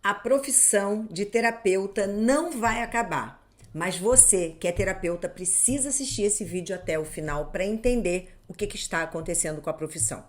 A profissão de terapeuta não vai acabar, mas você, que é terapeuta, precisa assistir esse vídeo até o final para entender o que está acontecendo com a profissão.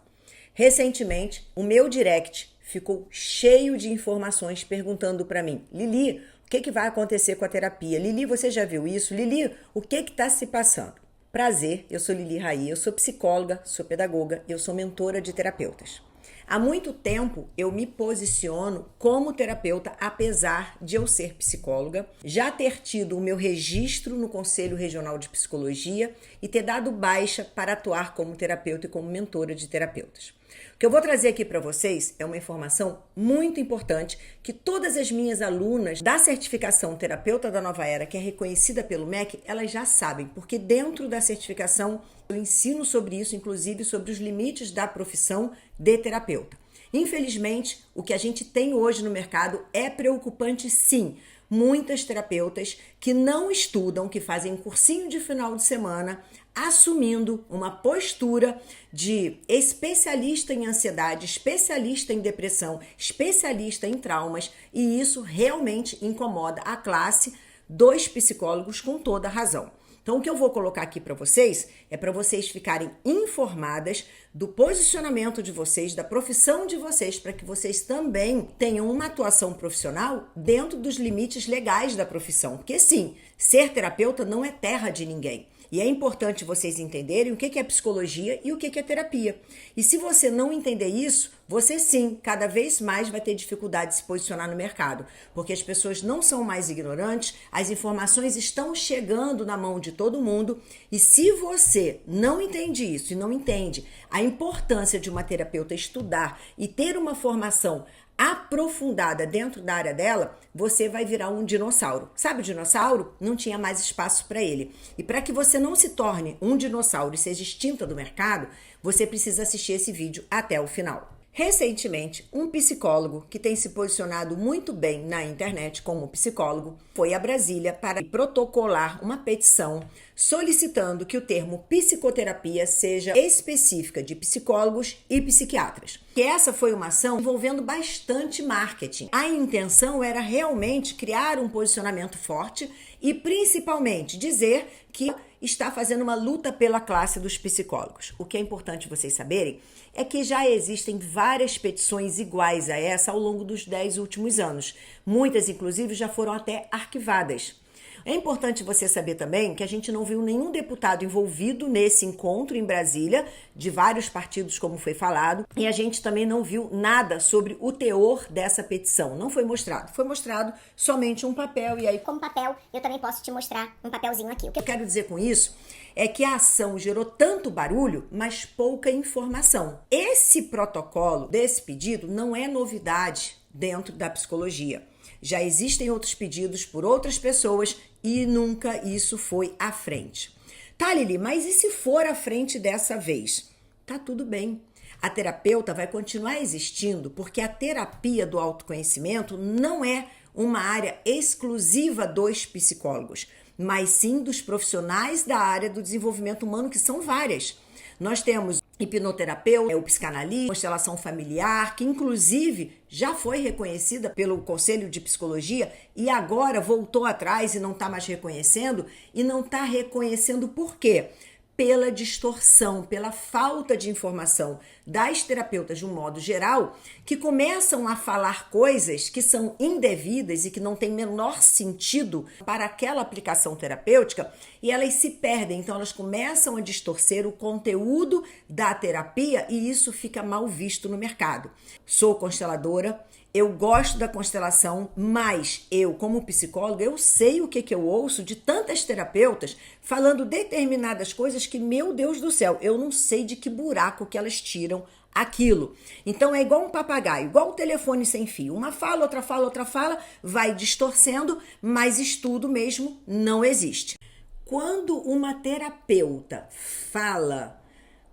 Recentemente, o meu direct ficou cheio de informações perguntando para mim: Lili, o que vai acontecer com a terapia? Lili, você já viu isso? Lili, o que está se passando? Prazer, eu sou Lili Raí, eu sou psicóloga, sou pedagoga, eu sou mentora de terapeutas. Há muito tempo eu me posiciono como terapeuta, apesar de eu ser psicóloga, já ter tido o meu registro no Conselho Regional de Psicologia e ter dado baixa para atuar como terapeuta e como mentora de terapeutas. O que eu vou trazer aqui para vocês é uma informação muito importante que todas as minhas alunas da certificação Terapeuta da Nova Era, que é reconhecida pelo MEC, elas já sabem, porque dentro da certificação eu ensino sobre isso, inclusive sobre os limites da profissão de terapeuta. Infelizmente, o que a gente tem hoje no mercado é preocupante, sim. Muitas terapeutas que não estudam, que fazem cursinho de final de semana, assumindo uma postura de especialista em ansiedade, especialista em depressão, especialista em traumas, e isso realmente incomoda a classe dos psicólogos com toda a razão. Então, o que eu vou colocar aqui para vocês é para vocês ficarem informadas do posicionamento de vocês, da profissão de vocês, para que vocês também tenham uma atuação profissional dentro dos limites legais da profissão. Porque, sim, ser terapeuta não é terra de ninguém. E é importante vocês entenderem o que é psicologia e o que é terapia. E se você não entender isso, você sim, cada vez mais vai ter dificuldade de se posicionar no mercado. Porque as pessoas não são mais ignorantes, as informações estão chegando na mão de todo mundo. E se você não entende isso e não entende a importância de uma terapeuta estudar e ter uma formação aprofundada dentro da área dela, você vai virar um dinossauro. Sabe o dinossauro? Não tinha mais espaço para ele. E para que você não se torne um dinossauro e seja extinta do mercado, você precisa assistir esse vídeo até o final. Recentemente, um psicólogo que tem se posicionado muito bem na internet como psicólogo foi a Brasília para protocolar uma petição solicitando que o termo psicoterapia seja específica de psicólogos e psiquiatras. Que essa foi uma ação envolvendo bastante marketing. A intenção era realmente criar um posicionamento forte e principalmente dizer que está fazendo uma luta pela classe dos psicólogos. O que é importante vocês saberem é que já existem várias petições iguais a essa ao longo dos 10 últimos anos. Muitas, inclusive, já foram até arquivadas. É importante você saber também que a gente não viu nenhum deputado envolvido nesse encontro em Brasília, de vários partidos, como foi falado, e a gente também não viu nada sobre o teor dessa petição. Não foi mostrado. Foi mostrado somente um papel, e aí, como papel, eu também posso te mostrar um papelzinho aqui. O que eu quero dizer com isso é que a ação gerou tanto barulho, mas pouca informação. Esse protocolo desse pedido não é novidade dentro da psicologia. Já existem outros pedidos por outras pessoas e nunca isso foi à frente. Tá, Lili, mas e se for à frente dessa vez? Tá tudo bem. A terapeuta vai continuar existindo porque a terapia do autoconhecimento não é uma área exclusiva dos psicólogos, mas sim dos profissionais da área do desenvolvimento humano, que são várias. Nós temos hipnoterapeuta, o psicanalista, constelação familiar, que inclusive já foi reconhecida pelo Conselho de Psicologia e agora voltou atrás e não está mais reconhecendo. E não está reconhecendo por quê? Pela distorção, pela falta de informação das terapeutas de um modo geral, que começam a falar coisas que são indevidas e que não têm menor sentido para aquela aplicação terapêutica, e elas se perdem. Então elas começam a distorcer o conteúdo da terapia e isso fica mal visto no mercado. Sou consteladora, eu gosto da constelação, mas eu, como psicóloga, eu sei o que eu ouço de tantas terapeutas falando determinadas coisas que, meu Deus do céu, eu não sei de que buraco que elas tiram aquilo. Então é igual um papagaio, igual o telefone sem fio. Uma fala, outra fala, vai distorcendo, mas estudo mesmo não existe. Quando uma terapeuta fala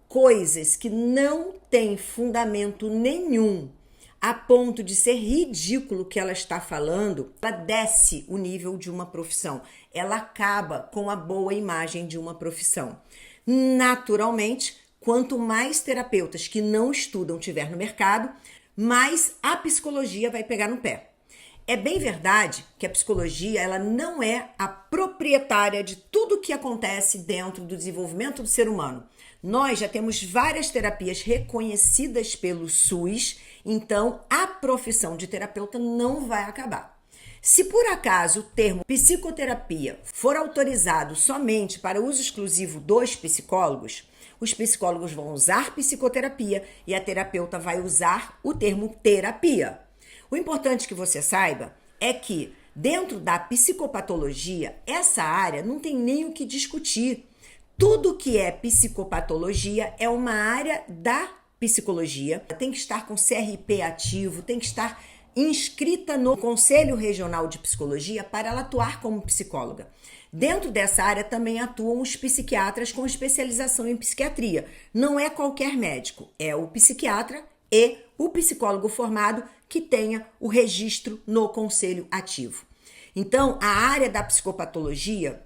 coisas que não têm fundamento nenhum, a ponto de ser ridículo o que ela está falando, ela desce o nível de uma profissão. Ela acaba com a boa imagem de uma profissão. Naturalmente, quanto mais terapeutas que não estudam tiver no mercado, mais a psicologia vai pegar no pé. É bem verdade que a psicologia ela não é a proprietária de tudo que acontece dentro do desenvolvimento do ser humano. Nós já temos várias terapias reconhecidas pelo SUS, então a profissão de terapeuta não vai acabar. Se por acaso o termo psicoterapia for autorizado somente para uso exclusivo dos psicólogos, os psicólogos vão usar psicoterapia e a terapeuta vai usar o termo terapia. O importante que você saiba é que dentro da psicopatologia, essa área não tem nem o que discutir. Tudo que é psicopatologia é uma área da psicologia, tem que estar com CRP ativo, tem que estar inscrita no Conselho Regional de Psicologia para ela atuar como psicóloga. Dentro dessa área também atuam os psiquiatras com especialização em psiquiatria. Não é qualquer médico, é o psiquiatra e o psicólogo formado que tenha o registro no Conselho ativo. Então, a área da psicopatologia,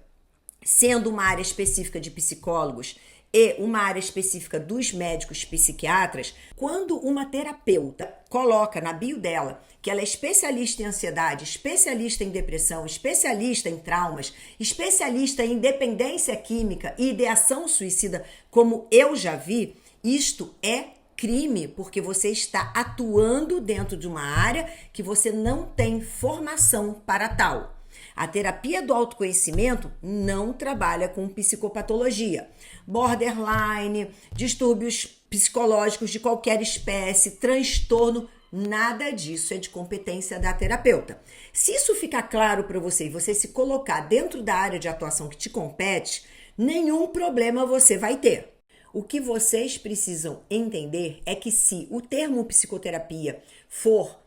sendo uma área específica de psicólogos e uma área específica dos médicos psiquiatras, quando uma terapeuta coloca na bio dela que ela é especialista em ansiedade, especialista em depressão, especialista em traumas, especialista em dependência química e ideação suicida, como eu já vi, isto é crime, porque você está atuando dentro de uma área que você não tem formação para tal. A terapia do autoconhecimento não trabalha com psicopatologia, borderline, distúrbios psicológicos de qualquer espécie, transtorno, nada disso é de competência da terapeuta. Se isso ficar claro para você e você se colocar dentro da área de atuação que te compete, nenhum problema você vai ter. O que vocês precisam entender é que se o termo psicoterapia for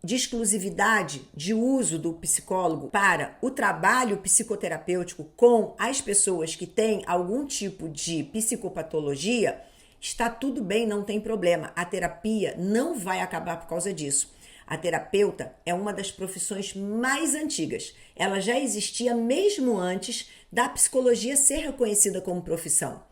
de exclusividade de uso do psicólogo para o trabalho psicoterapêutico com as pessoas que têm algum tipo de psicopatologia, está tudo bem, não tem problema. A terapia não vai acabar por causa disso. A terapeuta é uma das profissões mais antigas. Ela já existia mesmo antes da psicologia ser reconhecida como profissão.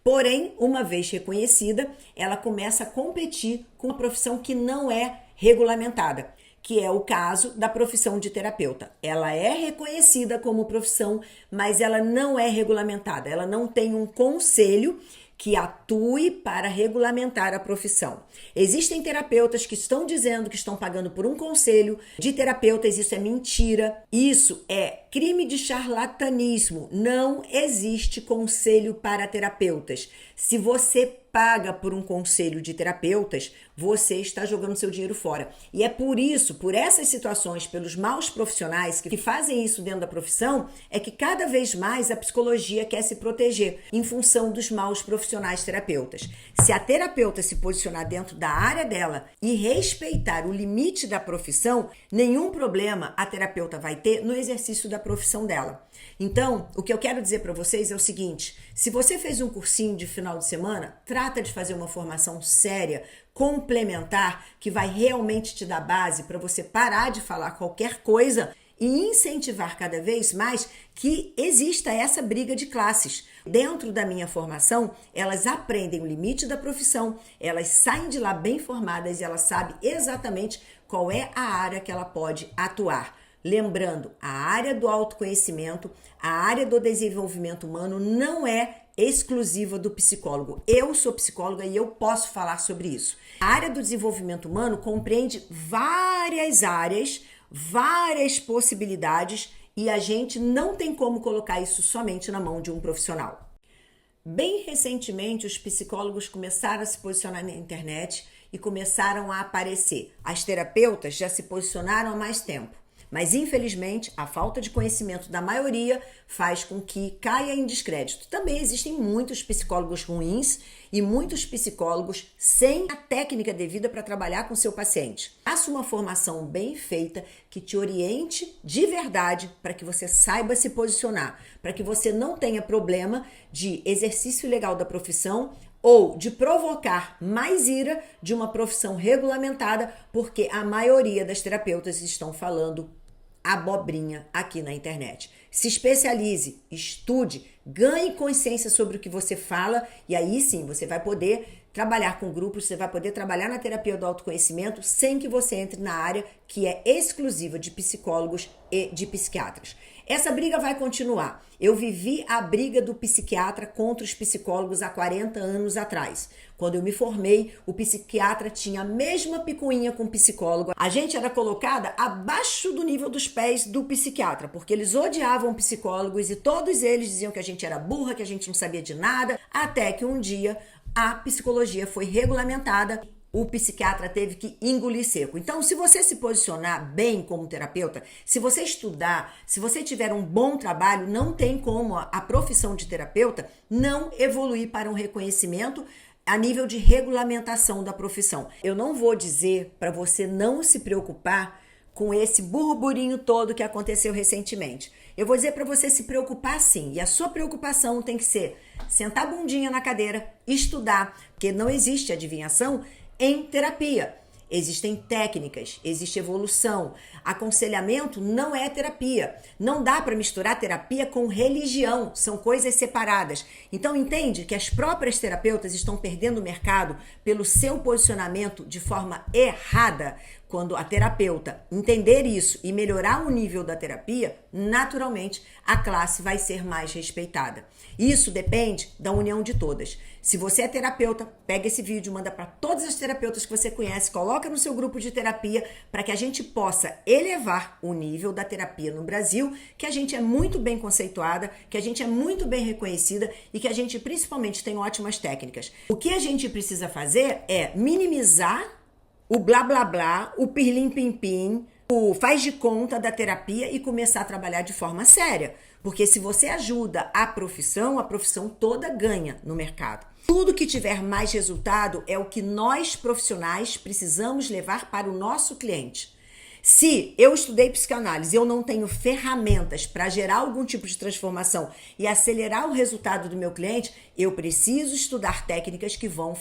Porém, uma vez reconhecida, ela começa a competir com uma profissão que não é regulamentada, que é o caso da profissão de terapeuta. Ela é reconhecida como profissão, mas ela não é regulamentada. Ela não tem um conselho que atue para regulamentar a profissão. Existem terapeutas que estão dizendo que estão pagando por um conselho de terapeutas, isso é mentira. Isso é crime de charlatanismo. Não existe conselho para terapeutas. Se você paga por um conselho de terapeutas, você está jogando seu dinheiro fora. E é por isso, por essas situações, pelos maus profissionais que fazem isso dentro da profissão, é que cada vez mais a psicologia quer se proteger em função dos maus profissionais terapeutas. Se a terapeuta se posicionar dentro da área dela e respeitar o limite da profissão, nenhum problema a terapeuta vai ter no exercício da profissão dela. Então, o que eu quero dizer para vocês é o seguinte: se você fez um cursinho de final de semana, trata de fazer uma formação séria, complementar, que vai realmente te dar base para você parar de falar qualquer coisa e incentivar cada vez mais que exista essa briga de classes. Dentro da minha formação, elas aprendem o limite da profissão, elas saem de lá bem formadas e elas sabem exatamente qual é a área que ela pode atuar. Lembrando, a área do autoconhecimento, a área do desenvolvimento humano não é exclusiva do psicólogo. Eu sou psicóloga e eu posso falar sobre isso. A área do desenvolvimento humano compreende várias áreas, várias possibilidades e a gente não tem como colocar isso somente na mão de um profissional. Bem recentemente, os psicólogos começaram a se posicionar na internet e começaram a aparecer. As terapeutas já se posicionaram há mais tempo. Mas, infelizmente, a falta de conhecimento da maioria faz com que caia em descrédito. Também existem muitos psicólogos ruins e muitos psicólogos sem a técnica devida para trabalhar com seu paciente. Faça uma formação bem feita que te oriente de verdade para que você saiba se posicionar, para que você não tenha problema de exercício ilegal da profissão ou de provocar mais ira de uma profissão regulamentada, porque a maioria das terapeutas estão falando abobrinha aqui na internet. Se especialize, estude, ganhe consciência sobre o que você fala e aí sim você vai poder trabalhar com grupos, você vai poder trabalhar na terapia do autoconhecimento sem que você entre na área que é exclusiva de psicólogos e de psiquiatras. Essa briga vai continuar. Eu vivi a briga do psiquiatra contra os psicólogos há 40 anos atrás. Quando eu me formei, o psiquiatra tinha a mesma picuinha com o psicólogo. A gente era colocada abaixo do nível dos pés do psiquiatra, porque eles odiavam psicólogos e todos eles diziam que a gente era burra, que a gente não sabia de nada, até que um dia a psicologia foi regulamentada. O psiquiatra teve que engolir seco. Então, se você se posicionar bem como terapeuta, se você estudar, se você tiver um bom trabalho, não tem como a profissão de terapeuta não evoluir para um reconhecimento a nível de regulamentação da profissão. Eu não vou dizer para você não se preocupar com esse burburinho todo que aconteceu recentemente. Eu vou dizer para você se preocupar sim, e a sua preocupação tem que ser sentar a bundinha na cadeira, estudar, porque não existe adivinhação em terapia. Existem técnicas, existe evolução. Aconselhamento não é terapia. Não dá para misturar terapia com religião, são coisas separadas. Então entende que as próprias terapeutas estão perdendo o mercado pelo seu posicionamento de forma errada. Quando a terapeuta entender isso e melhorar o nível da terapia, naturalmente a classe vai ser mais respeitada. Isso depende da união de todas. Se você é terapeuta, pega esse vídeo, manda para todas as terapeutas que você conhece, coloca no seu grupo de terapia para que a gente possa elevar o nível da terapia no Brasil, que a gente é muito bem conceituada, que a gente é muito bem reconhecida e que a gente principalmente tem ótimas técnicas. O que a gente precisa fazer é minimizar o blá blá blá, o pirlim pim pim, o faz de conta da terapia e começar a trabalhar de forma séria. Porque se você ajuda a profissão toda ganha no mercado. Tudo que tiver mais resultado é o que nós profissionais precisamos levar para o nosso cliente. Se eu estudei psicanálise e eu não tenho ferramentas para gerar algum tipo de transformação e acelerar o resultado do meu cliente, eu preciso estudar técnicas que vão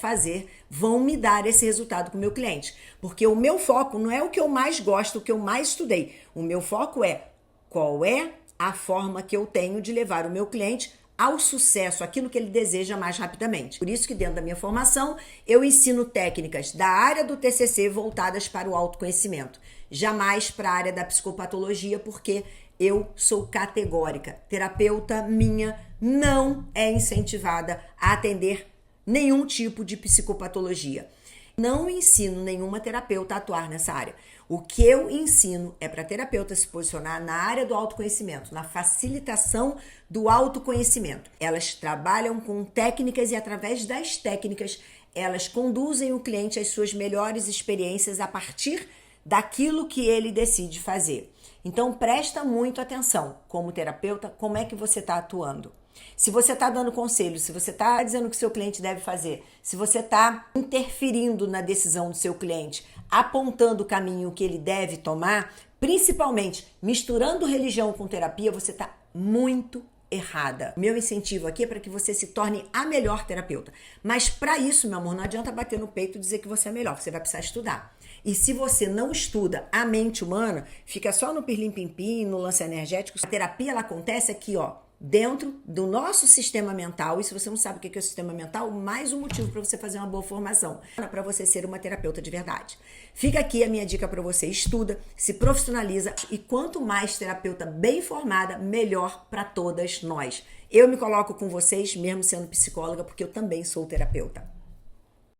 me dar esse resultado com o meu cliente. Porque o meu foco não é o que eu mais gosto, o que eu mais estudei. O meu foco é qual é a forma que eu tenho de levar o meu cliente ao sucesso, aquilo que ele deseja mais rapidamente. Por isso que dentro da minha formação eu ensino técnicas da área do TCC voltadas para o autoconhecimento, jamais para a área da psicopatologia, porque eu sou categórica. Terapeuta minha não é incentivada a atender nenhum tipo de psicopatologia. Não ensino nenhuma terapeuta a atuar nessa área. O que eu ensino é para a terapeuta se posicionar na área do autoconhecimento, na facilitação do autoconhecimento. Elas trabalham com técnicas e através das técnicas elas conduzem o cliente às suas melhores experiências a partir daquilo que ele decide fazer. Então presta muito atenção como terapeuta, como é que você está atuando. Se você está dando conselho, se você está dizendo o que seu cliente deve fazer, se você está interferindo na decisão do seu cliente, apontando o caminho que ele deve tomar, principalmente misturando religião com terapia, você está muito errada. Meu incentivo aqui é para que você se torne a melhor terapeuta. Mas para isso, meu amor, não adianta bater no peito e dizer que você é melhor, você vai precisar estudar. E se você não estuda a mente humana, fica só no pirlim-pim-pim, no lance energético, a terapia ela acontece aqui, ó, dentro do nosso sistema mental. E se você não sabe o que é o sistema mental, mais um motivo para você fazer uma boa formação, para você ser uma terapeuta de verdade. Fica aqui a minha dica para você: estuda, se profissionaliza e quanto mais terapeuta bem formada, melhor para todas nós. Eu me coloco com vocês, mesmo sendo psicóloga, porque eu também sou terapeuta.